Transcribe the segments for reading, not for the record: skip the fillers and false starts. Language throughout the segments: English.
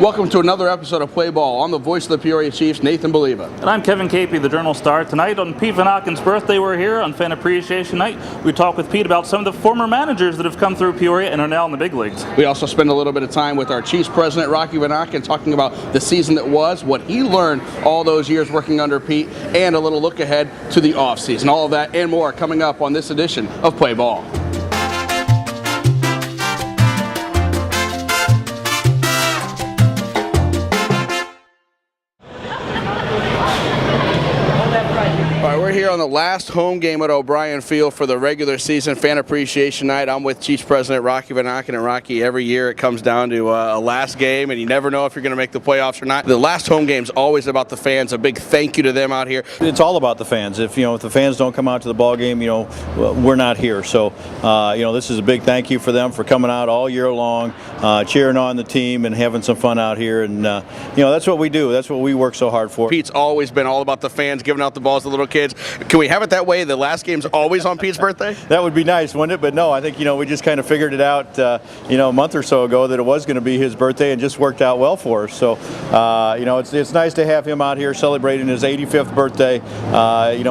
Welcome to another episode of Play Ball. I'm the voice of the Peoria Chiefs, Nathan Baliva. And I'm Kevin Capie, the Journal Star. Tonight on Pete Vonachen's birthday, we're here on Fan Appreciation Night. We talk with Pete about some of the former managers that have come through Peoria and are now in the big leagues. We also spend a little bit of time with our Chiefs president, Rocky Vonachen, talking about the season that was, what he learned all those years working under Pete, and a little look ahead to the offseason. All of that and more coming up on this edition of Play Ball. We're here on the last home game at O'Brien Field for the regular season Fan Appreciation Night. I'm with Chiefs President Rocky Vonachen. And Rocky, every year it comes down to a last game, and you never know if you're going to make the playoffs or not. The last home game is always about the fans. A big thank you to them out here. It's all about the fans. If the fans don't come out to the ball game, we're not here. So this is a big thank you for them for coming out all year long, cheering on the team and having some fun out here. And that's what we do. That's what we work so hard for. Pete's always been all about the fans, giving out the balls to little kids. Can we have it that way? The last game's always on Pete's birthday? That would be nice, wouldn't it? But no, I think we just kind of figured it out a month or so ago that it was going to be his birthday, and just worked out well for us. So it's nice to have him out here celebrating his 85th birthday.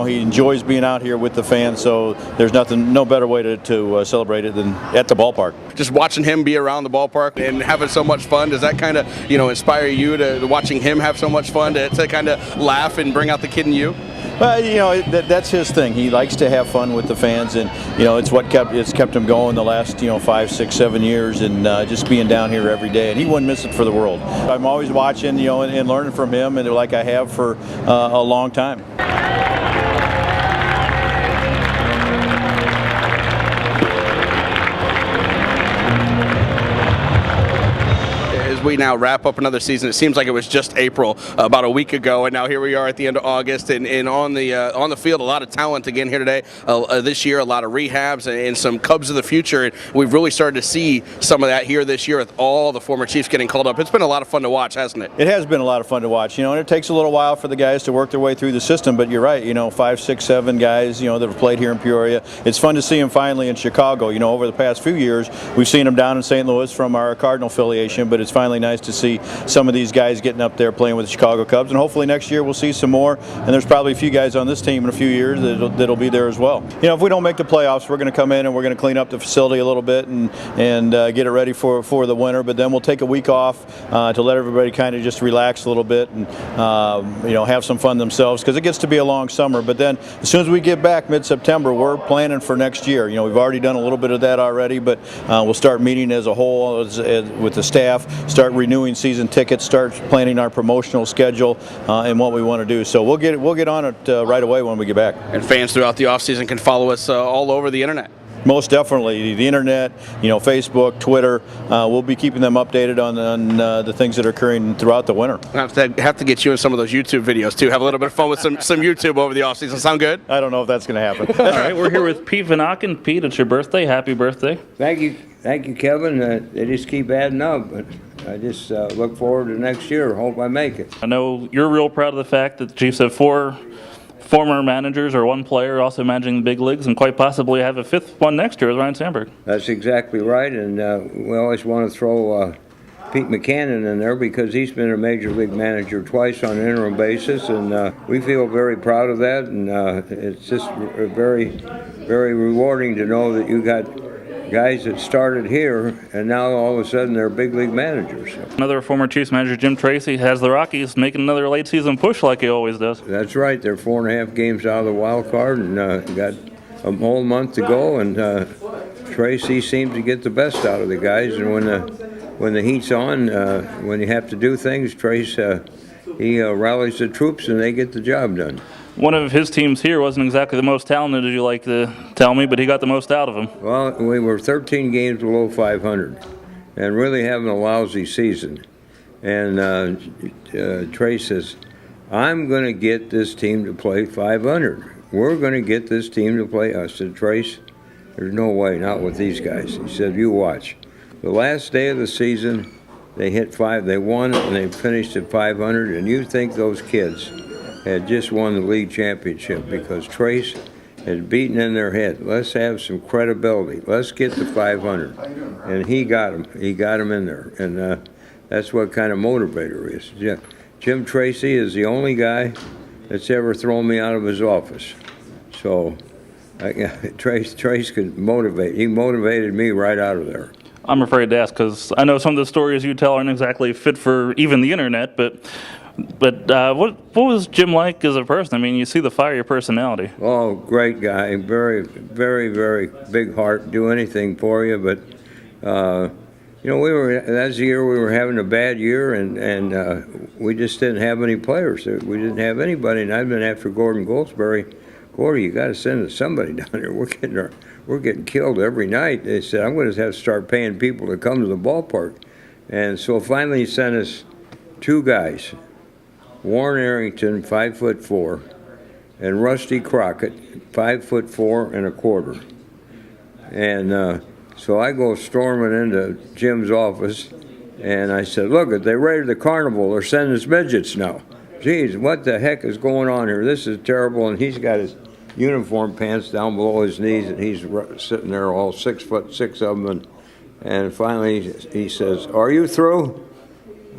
He enjoys being out here with the fans, so there's no better way to celebrate it than at the ballpark. Just watching him be around the ballpark and having so much fun, does that kind of inspire you to watching him have so much fun to kind of laugh and bring out the kid in you? That's his thing. He likes to have fun with the fans, and it's what kept him going the last 5, 6, 7 years, and just being down here every day. And he wouldn't miss it for the world. I'm always watching, and learning from him, and like I have for a long time. We now wrap up another season. It seems like it was just April about a week ago, and now here we are at the end of August, and on the field, a lot of talent again here today. This year, a lot of rehabs and some Cubs of the future, and we've really started to see some of that here this year with all the former Chiefs getting called up. It's been a lot of fun to watch, hasn't it? It has been a lot of fun to watch, and it takes a little while for the guys to work their way through the system, but you're right, 5, 6, 7 guys, that have played here in Peoria. It's fun to see them finally in Chicago. Over the past few years, we've seen them down in St. Louis from our Cardinal affiliation, but it's finally nice to see some of these guys getting up there playing with the Chicago Cubs, and hopefully next year we'll see some more, and there's probably a few guys on this team in a few years that'll be there as well. If we don't make the playoffs, we're going to come in and we're going to clean up the facility a little bit and get it ready for the winter, but then we'll take a week off to let everybody kind of just relax a little bit and have some fun themselves, because it gets to be a long summer. But then as soon as we get back mid-September, we're planning for next year. We've already done a little bit of that already, but we'll start meeting as a whole with the staff, start renewing season tickets, start planning our promotional schedule and what we want to do. So we'll get on it right away when we get back. And fans throughout the offseason can follow us all over the internet. Most definitely, the internet, Facebook, Twitter. We'll be keeping them updated on the things that are occurring throughout the winter. I have to get you in some of those YouTube videos too. Have a little bit of fun with some YouTube over the offseason. Sound good? I don't know if that's going to happen. All right, we're here with Pete Vonachen. Pete, it's your birthday. Happy birthday. Thank you, Kevin. They just keep adding up, but I just look forward to next year. Hope I make it. I know you're real proud of the fact that the Chiefs have 4 former managers or 1 player also managing the big leagues, and quite possibly have a 5th one next year with Ryan Sandberg. That's exactly right, and we always want to throw Pete Buchanan in there because he's been a major league manager twice on an interim basis, and we feel very proud of that, and it's just very, very rewarding to know that you got guys that started here, and now all of a sudden they're big league managers. Another former Chiefs manager, Jim Tracy, has the Rockies making another late season push like he always does. That's right. They're 4.5 games out of the wild card, and got a whole month to go. And Tracy seems to get the best out of the guys. And when the heat's on, when you have to do things, Trace he rallies the troops, and they get the job done. One of his teams here wasn't exactly the most talented, as you like to tell me, but he got the most out of them. Well, we were 13 games below 500 and really having a lousy season. And Trey says, I'm going to get this team to play 500. We're going to get this team to play. I said, Trace, there's no way, not with these guys. He said, you watch. The last day of the season, they hit 5. They won, and they finished at 500, and you think those kids had just won the league championship because Trace had beaten in their head. Let's have some credibility. Let's get to 500. And he got them. He got them in there. And That's what kind of motivator he is. Jim Tracy is the only guy that's ever thrown me out of his office. So Trace could motivate. He motivated me right out of there. I'm afraid to ask because I know some of the stories you tell aren't exactly fit for even the internet, but what was Jim like as a person? I mean, you see the fiery personality. Oh, great guy. Very, very, very big heart. Do anything for you. But, that's the year we were having a bad year, and we just didn't have any players. We didn't have anybody, and I've been after Gordon Goldsberry. Gordy, you got to send somebody down here. We're getting killed every night. They said, I'm going to have to start paying people to come to the ballpark. And so finally he sent us two guys, Warren Arrington, 5'4", and Rusty Crockett, 5'4.25". And so I go storming into Jim's office, and I said, look, they raided the carnival. They're sending us midgets now. Geez, what the heck is going on here? This is terrible. And he's got his uniform pants down below his knees, and he's sitting there, all 6'6" of them. And finally he says, are you through?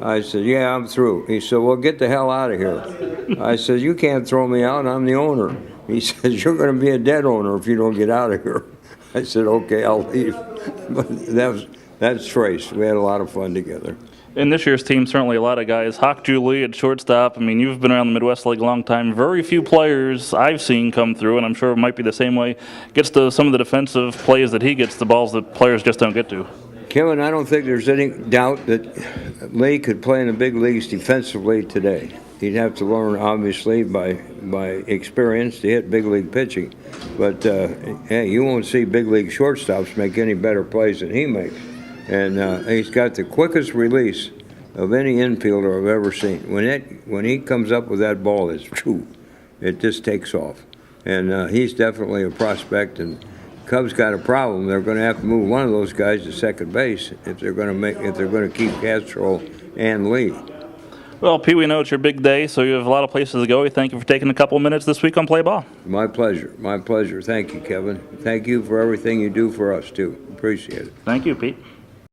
I said, yeah, I'm through. He said, well, get the hell out of here. I said, you can't throw me out. I'm the owner. He says, you're going to be a dead owner if you don't get out of here. I said, okay, I'll leave. But that's Trace. We had a lot of fun together. In this year's team, certainly a lot of guys. Hawk Julie at shortstop. I mean, you've been around the Midwest League a long time. Very few players I've seen come through, and I'm sure it might be the same way, gets to some of the defensive plays that he gets, the balls that players just don't get to. Kevin, I don't think there's any doubt that Lee could play in the big leagues defensively today. He'd have to learn, obviously, by experience to hit big league pitching. But, hey, you won't see big league shortstops make any better plays than he makes. And he's got the quickest release of any infielder I've ever seen. When he comes up with that ball, it just takes off. And he's definitely a prospect. And Cubs got a problem. They're going to have to move one of those guys to second base if they're going to keep Castro and Lee. Well, Pete, we know it's your big day, so you have a lot of places to go. We thank you for taking a couple of minutes this week on Play Ball. My pleasure. My pleasure. Thank you, Kevin. Thank you for everything you do for us, too. Appreciate it. Thank you, Pete.